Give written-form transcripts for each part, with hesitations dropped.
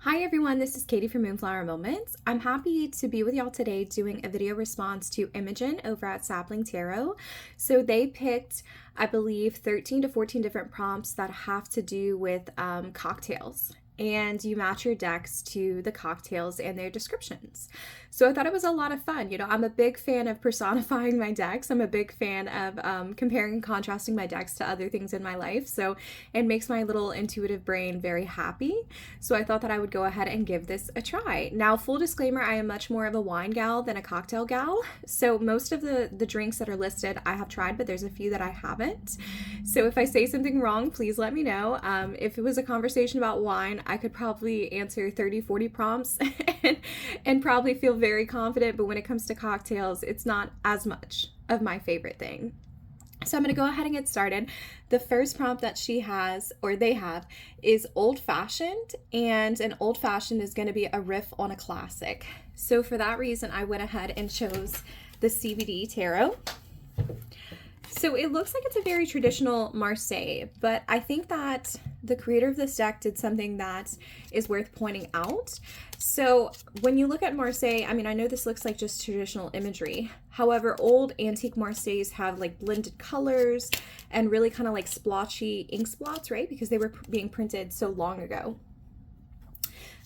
Hi everyone, this is Katie from Moonflower Moments. I'm happy to be with y'all today doing a video response to Imogen over at Sapling Tarot. So they picked, I believe, 13 to 14 different prompts that have to do with cocktails. And you match your decks to the cocktails and their descriptions. So I thought it was a lot of fun. You know, I'm a big fan of personifying my decks. I'm a big fan of comparing and contrasting my decks to other things in my life. So it makes my little intuitive brain very happy. So I thought that I would go ahead and give this a try. Now, full disclaimer, I am much more of a wine gal than a cocktail gal. So most of the drinks that are listed I have tried, but there's a few that I haven't. So if I say something wrong, please let me know. If it was a conversation about wine, I could probably answer 30, 40 prompts and probably feel very confident, but when it comes to cocktails, it's not as much of my favorite thing. So I'm going to go ahead and get started. The first prompt that she has, or they have, is old-fashioned, and an old-fashioned is going to be a riff on a classic. So for that reason, I went ahead and chose the CBD Tarot. So it looks like it's a very traditional Marseille, but I think that the creator of this deck did something that is worth pointing out. So when you look at Marseille, I mean, I know this looks like just traditional imagery. However, old antique Marseilles have like blended colors and really kind of like splotchy ink spots, right? Because they were being printed so long ago.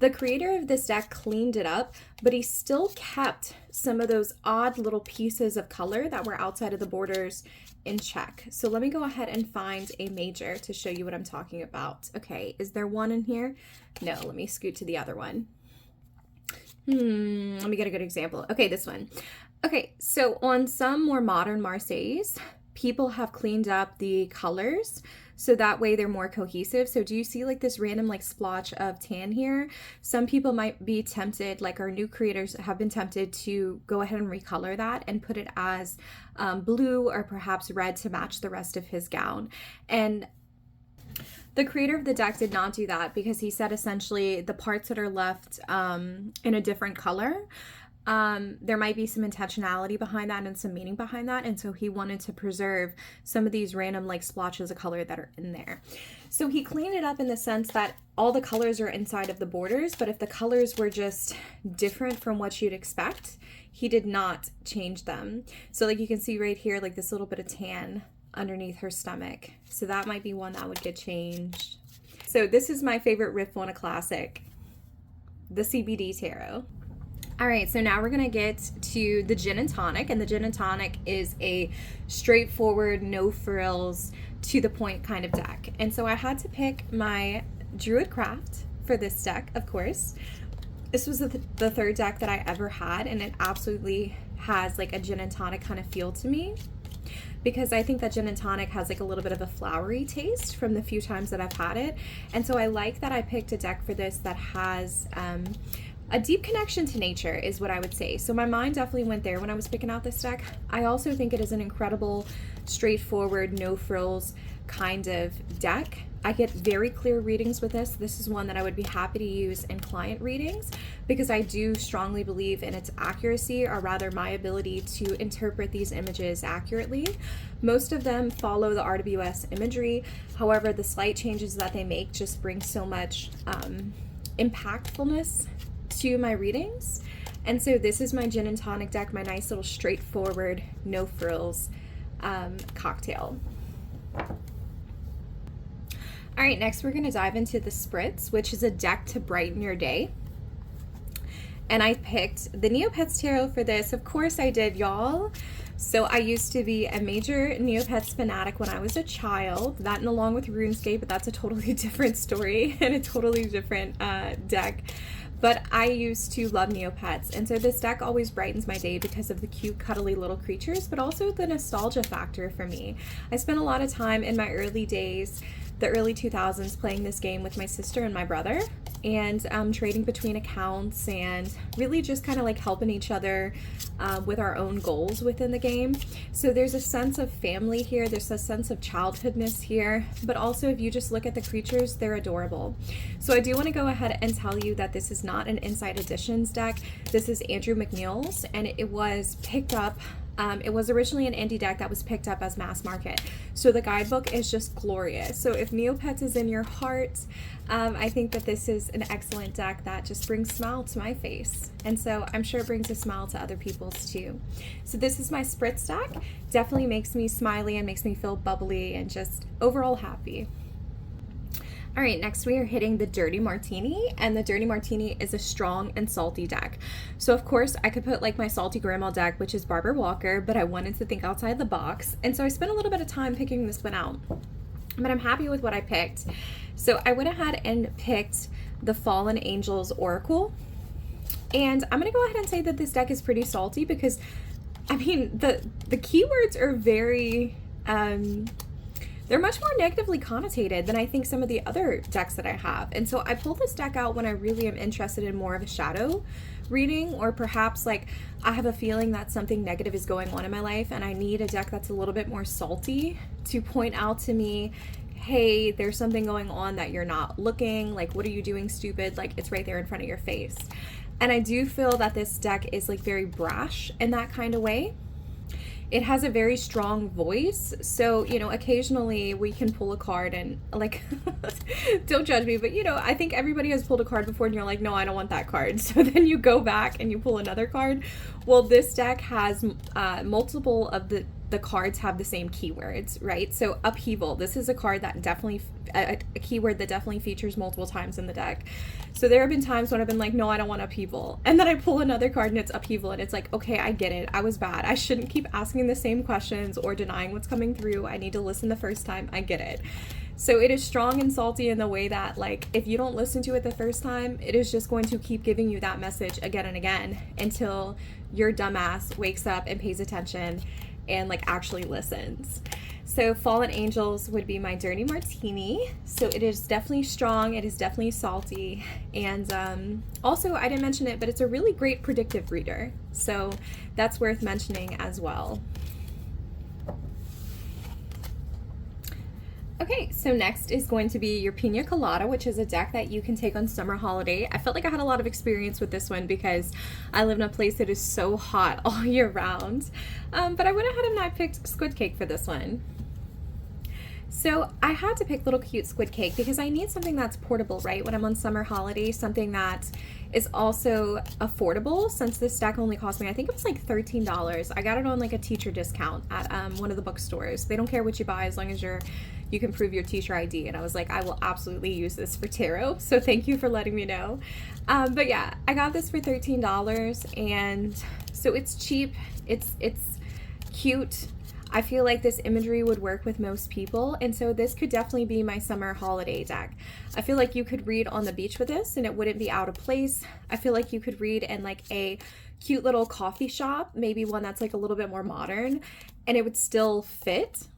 The creator of this deck cleaned it up, but he still kept some of those odd little pieces of color that were outside of the borders in check. So let me go ahead and find a major to show you what I'm talking about. Okay, is there one in here? No, let me scoot to the other one. Let me get a good example. Okay, this one. Okay, so on some more modern Marseilles, people have cleaned up the colors so that way they're more cohesive. So do you see like this random like splotch of tan here? Some people might be tempted, like our new creators have been tempted to go ahead and recolor that and put it as blue or perhaps red to match the rest of his gown. And the creator of the deck did not do that because he said essentially the parts that are left in a different color, there might be some intentionality behind that and some meaning behind that, and so he wanted to preserve some of these random like splotches of color that are in there. So he cleaned it up in the sense that all the colors are inside of the borders, but if the colors were just different from what you'd expect, he did not change them. So like you can see right here, like this little bit of tan underneath her stomach. So that might be one that would get changed. So this is my favorite riff on a classic, the CBD Tarot. All right, so now we're gonna get to the gin and tonic, and the gin and tonic is a straightforward, no frills, to the point kind of deck. And so I had to pick my Druidcraft for this deck, of course. This was the third deck that I ever had, and it absolutely has like a gin and tonic kind of feel to me, because I think that gin and tonic has like a little bit of a flowery taste from the few times that I've had it. And so I like that I picked a deck for this that has a deep connection to nature is what I would say. So my mind definitely went there when I was picking out this deck. I also think it is an incredible, straightforward, no frills kind of deck. I get very clear readings with this. This is one that I would be happy to use in client readings because I do strongly believe in its accuracy, or rather my ability to interpret these images accurately. Most of them follow the RWS imagery. However, the slight changes that they make just bring so much impactfulness to my readings. And so this is my gin and tonic deck, my nice little straightforward, no frills cocktail. All right, next we're gonna dive into the Spritz, which is a deck to brighten your day. And I picked the Neopets Tarot for this. Of course I did, y'all. So I used to be a major Neopets fanatic when I was a child, that and along with RuneScape, but that's a totally different story and a totally different deck. But I used to love Neopets, and so this deck always brightens my day because of the cute, cuddly little creatures, but also the nostalgia factor for me. I spent a lot of time in my early days, the early 2000s, playing this game with my sister and my brother, and trading between accounts and really just kind of like helping each other with our own goals within the game. So there's a sense of family here, there's a sense of childhoodness here, but also if you just look at the creatures, they're adorable. So I do want to go ahead and tell you that this is not an Inside Editions deck. This is Andrew McNeil's, and it was picked up It was originally an indie deck that was picked up as mass market. So the guidebook is just glorious. So if Neopets is in your heart, I think that this is an excellent deck that just brings smile to my face. And so I'm sure it brings a smile to other people's too. So this is my Spritz deck. Definitely makes me smiley and makes me feel bubbly and just overall happy. All right, next we are hitting the Dirty Martini, and the Dirty Martini is a strong and salty deck. So of course I could put like my salty grandma deck, which is Barbara Walker, but I wanted to think outside the box. And so I spent a little bit of time picking this one out, but I'm happy with what I picked. So I went ahead and picked the Fallen Angels Oracle. And I'm gonna go ahead and say that this deck is pretty salty because, I mean, the keywords are very, they're much more negatively connotated than I think some of the other decks that I have. And so I pulled this deck out when I really am interested in more of a shadow reading, or perhaps like I have a feeling that something negative is going on in my life and I need a deck that's a little bit more salty to point out to me, hey, there's something going on that you're not looking, like what are you doing, stupid? Like it's right there in front of your face. And I do feel that this deck is like very brash in that kind of way. It has a very strong voice, so, you know, occasionally we can pull a card and, like, don't judge me, but, you know, I think everybody has pulled a card before and you're like, no, I don't want that card. So then you go back and you pull another card. Well, this deck has multiple of the cards have the same keywords, right? So upheaval, this is a card that definitely, a keyword that definitely features multiple times in the deck. So there have been times when I've been like, no, I don't want upheaval. And then I pull another card and it's upheaval and it's like, okay, I get it. I was bad. I shouldn't keep asking the same questions or denying what's coming through. I need to listen the first time. I get it. So it is strong and salty in the way that, like, if you don't listen to it the first time, it is just going to keep giving you that message again and again until your dumbass wakes up and pays attention and like actually listens. So Fallen Angels would be my Dirty Martini. So it is definitely strong, it is definitely salty, and also I didn't mention it, but it's a really great predictive reader, so that's worth mentioning as well. Okay, so next is going to be your Pina Colada, which is a deck that you can take on summer holiday. I felt like I had a lot of experience with this one because I live in a place that is so hot all year round. But I went ahead and I picked Squid Cake for this one. So I had to pick little cute squid cake because I need something that's portable, right? When I'm on summer holiday, something that is also affordable, since this deck only cost me, I think it was like $13. I got it on like a teacher discount at one of the bookstores. They don't care what you buy as long as you can prove your teacher ID. And I was like, I will absolutely use this for tarot. So thank you for letting me know. But yeah, I got this for $13, and so it's cheap. It's cute. I feel like this imagery would work with most people, and so this could definitely be my summer holiday deck. I feel like you could read on the beach with this and it wouldn't be out of place. I feel like you could read in like a cute little coffee shop, maybe one that's like a little bit more modern, and it would still fit.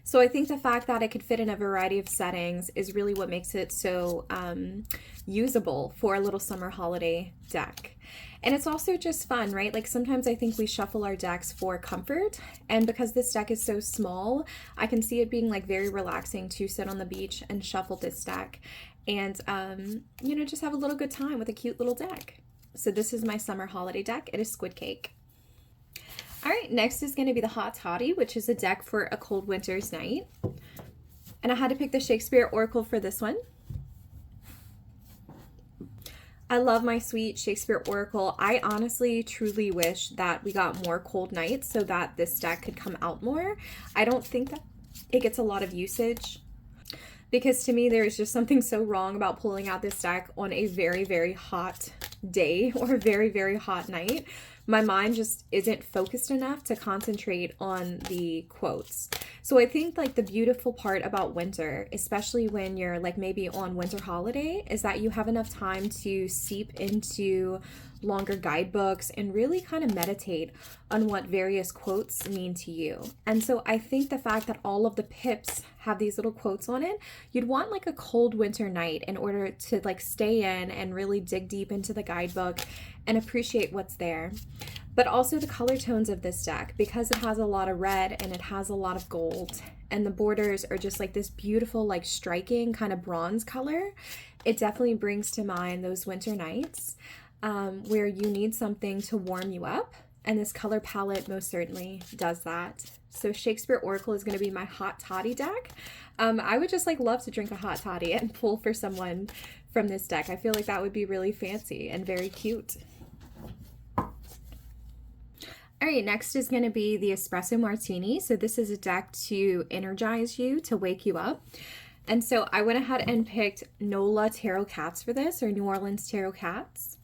So I think the fact that it could fit in a variety of settings is really what makes it so usable for a little summer holiday deck. And it's also just fun, right? Like sometimes I think we shuffle our decks for comfort, and because this deck is so small, I can see it being like very relaxing to sit on the beach and shuffle this deck and, you know, just have a little good time with a cute little deck. So this is my summer holiday deck. It is Squid Cake. All right, next is going to be the Hot Toddy, which is a deck for a cold winter's night. And I had to pick the Shakespeare Oracle for this one. I love my sweet Shakespeare Oracle. I honestly truly wish that we got more cold nights so that this deck could come out more. I don't think that it gets a lot of usage, because to me there's just something so wrong about pulling out this deck on a very, very hot day or a very, very hot night. My mind just isn't focused enough to concentrate on the quotes. So I think like the beautiful part about winter, especially when you're like maybe on winter holiday, is that you have enough time to seep into longer guidebooks and really kind of meditate on what various quotes mean to you. And so I think the fact that all of the pips have these little quotes on it, you'd want like a cold winter night in order to like stay in and really dig deep into the guidebook and appreciate what's there. But also the color tones of this deck, because it has a lot of red and it has a lot of gold, and the borders are just like this beautiful, like striking kind of bronze color. It definitely brings to mind those winter nights where you need something to warm you up, and this color palette most certainly does that. So Shakespeare Oracle is going to be my hot toddy deck. I would just like love to drink a hot toddy and pull for someone from this deck. I feel like that would be really fancy and very cute. All right, next is going to be the Espresso Martini. So this is a deck to energize you, to wake you up. And so I went ahead and picked NOLA Tarot Cats for this, or New Orleans Tarot Cats.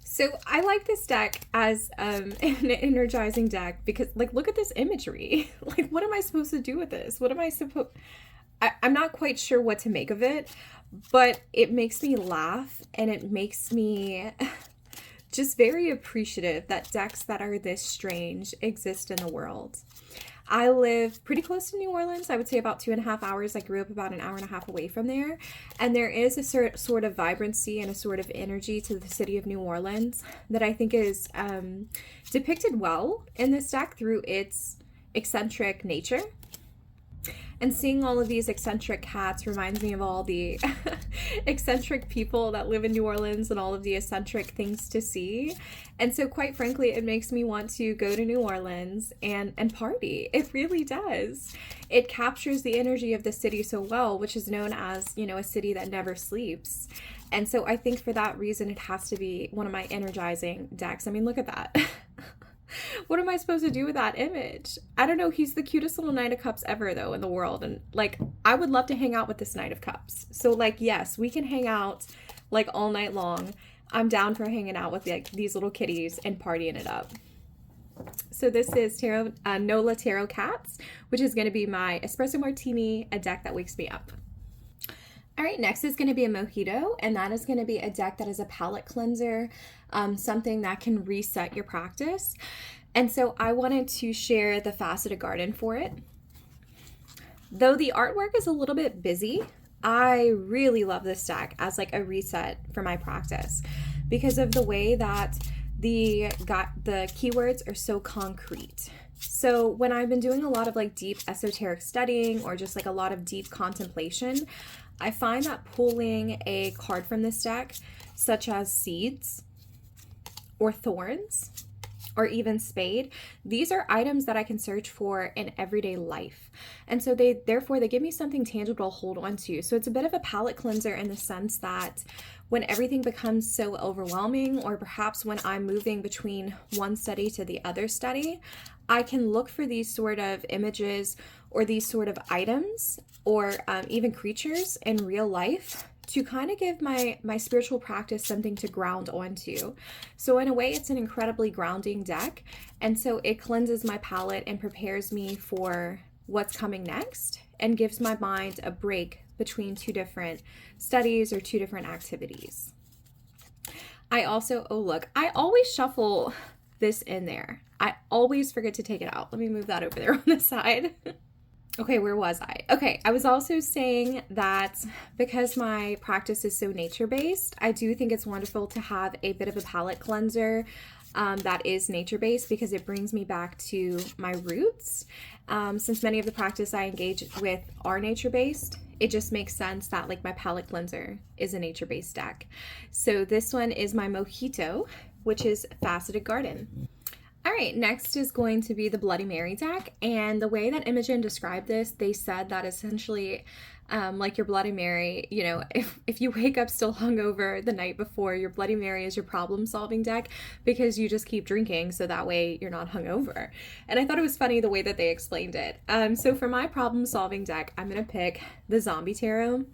So I like this deck as an energizing deck because, like, look at this imagery. Like, what am I supposed to do with this? What am I supposed... I'm not quite sure what to make of it, but it makes me laugh and it makes me... just very appreciative that decks that are this strange exist in the world. I live pretty close to New Orleans. I would say about 2.5 hours. I grew up about an hour and a half away from there. And there is a sort of vibrancy and a sort of energy to the city of New Orleans that I think is depicted well in this deck through its eccentric nature. And seeing all of these eccentric cats reminds me of all the eccentric people that live in New Orleans and all of the eccentric things to see. And so quite frankly, it makes me want to go to New Orleans and party. It really does. It captures the energy of the city so well, which is known as, you know, a city that never sleeps. And so I think for that reason, it has to be one of my energizing decks. I mean, look at that. What am I supposed to do with that image? I don't know. He's the cutest little Knight of Cups ever, though, in the world. And, like, I would love to hang out with this Knight of Cups. So, like, yes, we can hang out, like, all night long. I'm down for hanging out with, like, these little kitties and partying it up. So this is NOLA Tarot Cats, which is going to be my Espresso Martini, a deck that wakes me up. All right, next is going to be a Mojito, and that is going to be a deck that is a palate cleanser, something that can reset your practice. And so I wanted to share the Faceted Garden for it. Though the artwork is a little bit busy, I really love this deck as like a reset for my practice because of the way that the keywords are so concrete. So when I've been doing a lot of like deep esoteric studying or just like a lot of deep contemplation, I find that pulling a card from this deck, such as seeds or thorns or even spade, these are items that I can search for in everyday life. And so therefore they give me something tangible to hold on to. So it's a bit of a palate cleanser in the sense that when everything becomes so overwhelming, or perhaps when I'm moving between one study to the other study, I can look for these sort of images or these sort of items or even creatures in real life to kind of give my spiritual practice something to ground onto. So in a way, it's an incredibly grounding deck. And so it cleanses my palate and prepares me for what's coming next and gives my mind a break between two different studies or two different activities. I also, oh look, I always shuffle this in there. I always forget to take it out. Let me move that over there on the side. Okay, where was I? Okay, I was also saying that because my practice is so nature-based, I do think it's wonderful to have a bit of a palate cleanser that is nature-based because it brings me back to my roots. Since many of the practice I engage with are nature-based, it just makes sense that like my palate cleanser is a nature-based deck. So this one is my Mojito, which is Faceted Garden. All right, next is going to be the Bloody Mary deck, and the way that Imogen described this, they said that essentially like your Bloody Mary, you know, if you wake up still hungover the night before, your Bloody Mary is your problem-solving deck because you just keep drinking, so that way you're not hungover. And I thought it was funny the way that they explained it. So for my problem-solving deck, I'm going to pick the Zombie Tarot,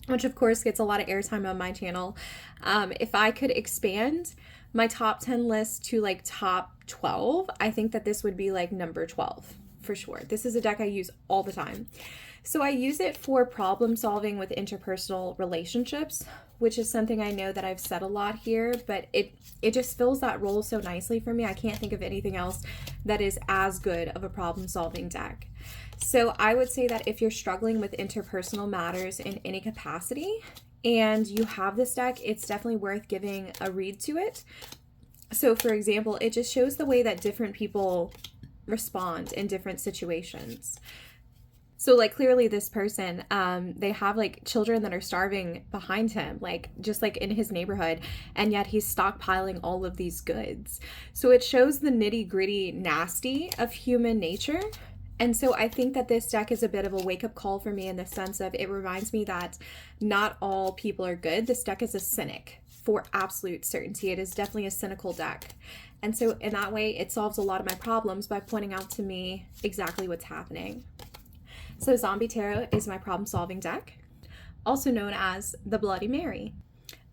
which of course gets a lot of airtime on my channel. If I could expand my top 10 list to like top 12, I think that this would be like number 12 for sure. This is a deck I use all the time. So I use it for problem solving with interpersonal relationships, which is something I know that I've said a lot here, but it just fills that role so nicely for me. I can't think of anything else that is as good of a problem solving deck. So I would say that if you're struggling with interpersonal matters in any capacity and you have this deck, it's definitely worth giving a read to it. So for example, it just shows the way that different people respond in different situations. So like clearly this person, they have like children that are starving behind him, like just like in his neighborhood, and yet he's stockpiling all of these goods. So it shows the nitty-gritty nasty of human nature. And so I think that this deck is a bit of a wake-up call for me in the sense of it reminds me that not all people are good. This deck is a cynic for absolute certainty. It is definitely a cynical deck. And so in that way, it solves a lot of my problems by pointing out to me exactly what's happening. So Zombie Tarot is my problem-solving deck, also known as the Bloody Mary.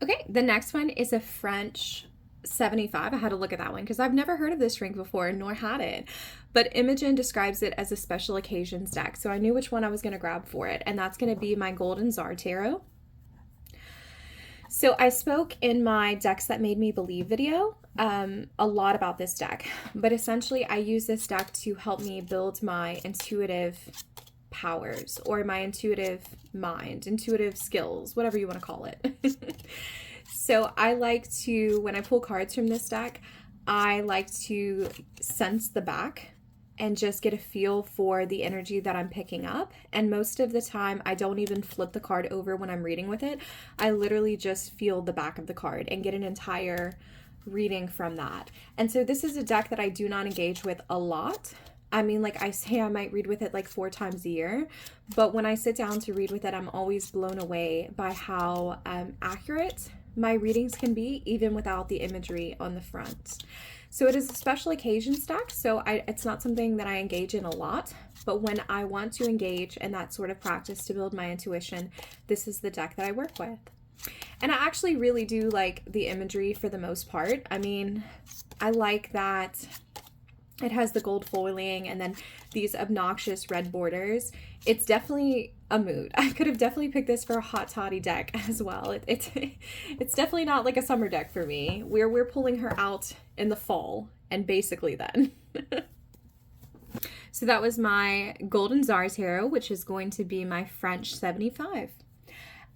Okay, the next one is a French 75. I had to look at that one because I've never heard of this drink before, nor had it. But Imogen describes it as a special occasions deck, so I knew which one I was going to grab for it, and that's going to be my Golden Zar Tarot. So I spoke in my Decks That Made Me Believe video a lot about this deck, but essentially I use this deck to help me build my intuitive powers or my intuitive mind, intuitive skills, whatever you want to call it. So I like to, when I pull cards from this deck, I like to sense the back and just get a feel for the energy that I'm picking up. And most of the time, I don't even flip the card over when I'm reading with it. I literally just feel the back of the card and get an entire reading from that. And so this is a deck that I do not engage with a lot. I mean, like I say, I might read with it like 4 times a year, but when I sit down to read with it, I'm always blown away by how accurate my readings can be, even without the imagery on the front. So it is a special occasions deck, so it's not something that I engage in a lot, but when I want to engage in that sort of practice to build my intuition, this is the deck that I work with. And I actually really do like the imagery for the most part. I mean, I like that it has the gold foiling and then these obnoxious red borders. It's definitely a mood. I could have definitely picked this for a hot toddy deck as well. It's definitely not like a summer deck for me. We're pulling her out in the fall and basically then. So that was my Golden Zar Tarot, which is going to be my French 75.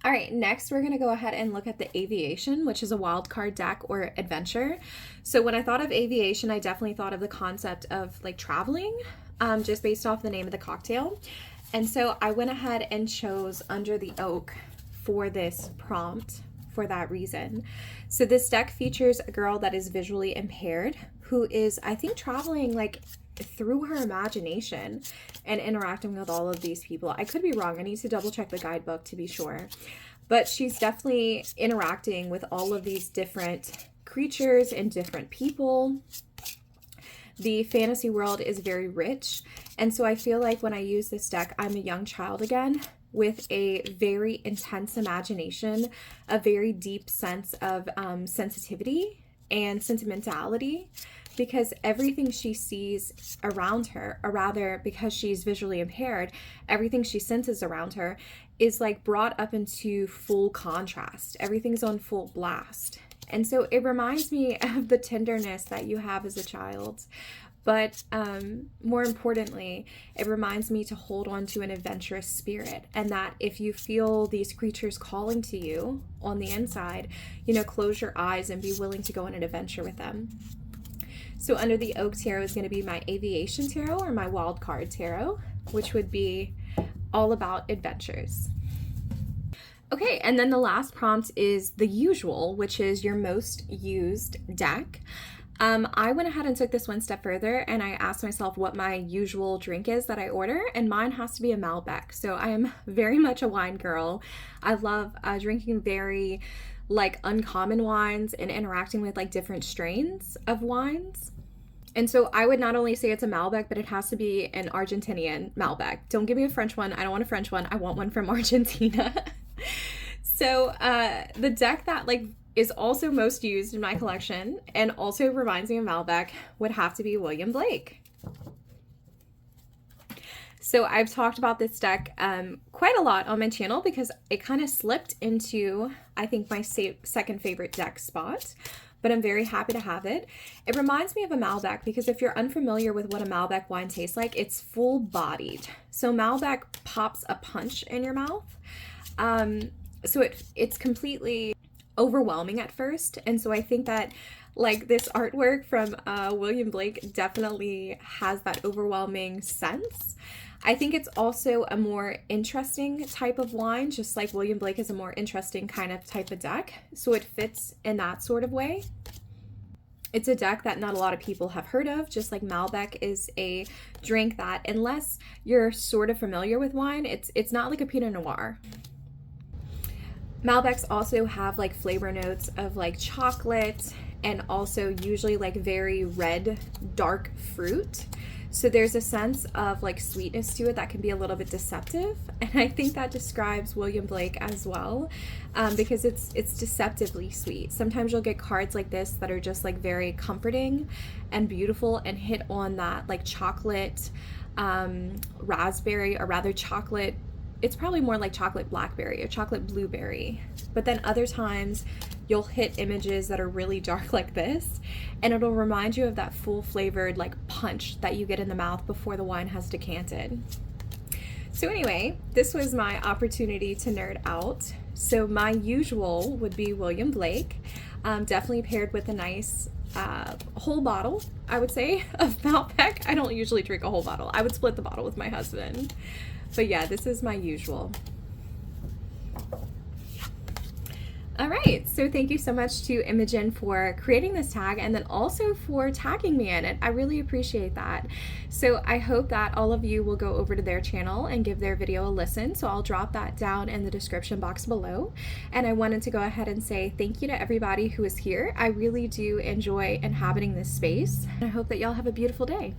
All right, next we're going to go ahead and look at the Aviation, which is a wild card deck or adventure. So when I thought of Aviation, I definitely thought of the concept of like traveling, just based off the name of the cocktail. And so I went ahead and chose Under the Oak for this prompt for that reason. So this deck features a girl that is visually impaired who is, I think, traveling like through her imagination and interacting with all of these people. I could be wrong. I need to double check the guidebook to be sure. But she's definitely interacting with all of these different creatures and different people. The fantasy world is very rich. And so I feel like when I use this deck, I'm a young child again with a very intense imagination, a very deep sense of sensitivity and sentimentality, because everything she sees around her, or rather because she's visually impaired, everything she senses around her is like brought up into full contrast. Everything's on full blast. And so it reminds me of the tenderness that you have as a child. But more importantly, it reminds me to hold on to an adventurous spirit, and that if you feel these creatures calling to you on the inside, you know, close your eyes and be willing to go on an adventure with them. So Under the Oak Tarot is going to be my Aviation Tarot or my Wildcard Tarot, which would be all about adventures. Okay, and then the last prompt is the usual, which is your most used deck. I went ahead and took this one step further and I asked myself what my usual drink is that I order, and mine has to be a Malbec. So I am very much a wine girl. I love drinking very like uncommon wines and interacting with like different strains of wines. And so I would not only say it's a Malbec, but it has to be an Argentinian Malbec. Don't give me a French one. I don't want a French one. I want one from Argentina. So the deck that like is also most used in my collection and also reminds me of Malbec would have to be William Blake. So I've talked about this deck quite a lot on my channel because it kind of slipped into, I think, my second favorite deck spot, but I'm very happy to have it. It reminds me of a Malbec because if you're unfamiliar with what a Malbec wine tastes like, it's full-bodied. So Malbec pops a punch in your mouth. So it's completely overwhelming at first. And so I think that like this artwork from William Blake definitely has that overwhelming sense. I think it's also a more interesting type of wine, just like William Blake is a more interesting kind of type of deck. So it fits in that sort of way. It's a deck that not a lot of people have heard of, just like Malbec is a drink that, unless you're sort of familiar with wine, it's not like a Pinot Noir. Malbecs also have like flavor notes of like chocolate and also usually like very red, dark fruit. So there's a sense of like sweetness to it that can be a little bit deceptive. And I think that describes William Blake as well, because it's deceptively sweet. Sometimes you'll get cards like this that are just like very comforting and beautiful and hit on that like chocolate, raspberry, or rather chocolate. It's probably more like chocolate blackberry or chocolate blueberry. But then other times you'll hit images that are really dark like this, and it'll remind you of that full flavored like punch that you get in the mouth before the wine has decanted. So anyway, this was my opportunity to nerd out. So my usual would be William Blake, definitely paired with a nice whole bottle, I would say, of Malbec. I don't usually drink a whole bottle. I would split the bottle with my husband. But yeah, this is my usual. All right, so thank you so much to Imogen for creating this tag and then also for tagging me in it. I really appreciate that. So I hope that all of you will go over to their channel and give their video a listen. So I'll drop that down in the description box below. And I wanted to go ahead and say thank you to everybody who is here. I really do enjoy inhabiting this space. And I hope that y'all have a beautiful day.